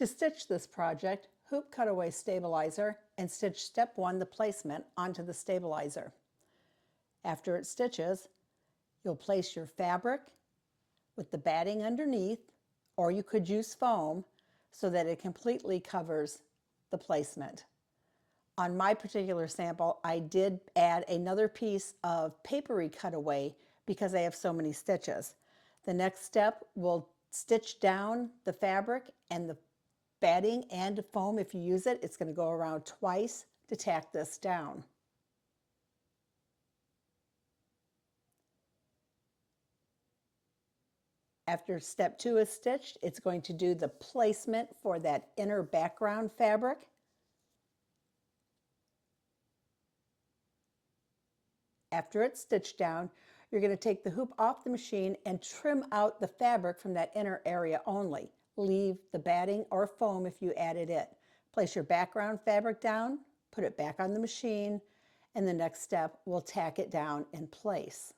To stitch this project, hoop cutaway stabilizer and stitch step 1, the placement, onto the stabilizer. After it stitches, you'll place your fabric with the batting underneath, or you could use foam so that it completely covers the placement. On my particular sample, I did add another piece of papery cutaway because I have so many stitches. The next step, we'll stitch down the fabric and the batting and foam. If you use it, it's going to go around twice to tack this down. After step 2 is stitched, it's going to do the placement for that inner background fabric. After it's stitched down, you're going to take the hoop off the machine and trim out the fabric from that inner area only. Leave the batting or foam if you added it. Place your background fabric down, put it back on the machine, and the next step will tack it down in place.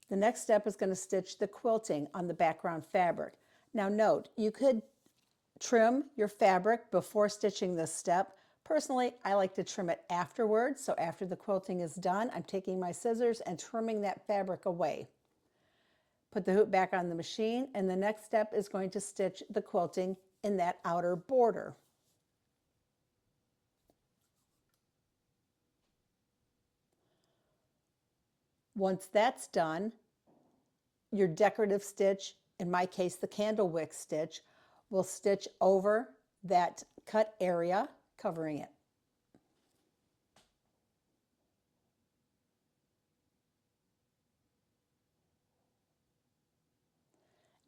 The next step is going to stitch the quilting on the background fabric. Now note, you could trim your fabric before stitching this step. Personally, I like to trim it afterwards. So after the quilting is done, I'm taking my scissors and trimming that fabric away. Put the hoop back on the machine, and the next step is going to stitch the quilting in that outer border. Once that's done, your decorative stitch, in my case the candle wick stitch, will stitch over that cut area, covering it.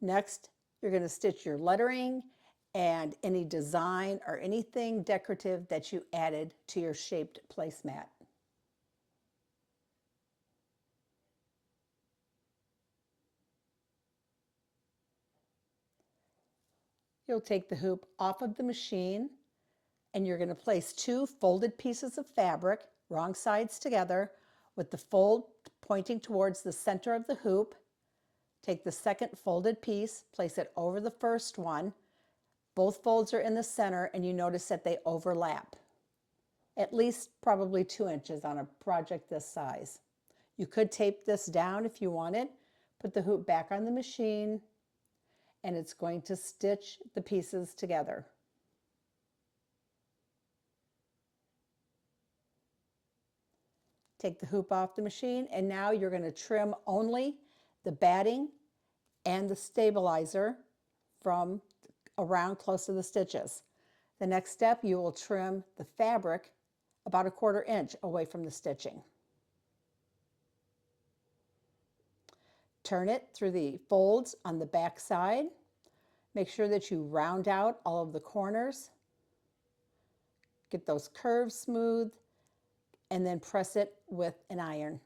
Next, you're going to stitch your lettering and any design or anything decorative that you added to your shaped placemat. You'll take the hoop off of the machine and you're going to place 2 folded pieces of fabric, wrong sides together, with the fold pointing towards the center of the hoop. Take the second folded piece, place it over the first one. Both folds are in the center and you notice that they overlap. At least probably 2 inches on a project this size. You could tape this down if you wanted. Put the hoop back on the machine and it's going to stitch the pieces together. Take the hoop off the machine and now you're going to trim only the batting and the stabilizer from around close to the stitches. The next step, you will trim the fabric about 1/4 inch away from the stitching. Turn it through the folds on the back side. Make sure that you round out all of the corners. Get those curves smooth and then press it with an iron.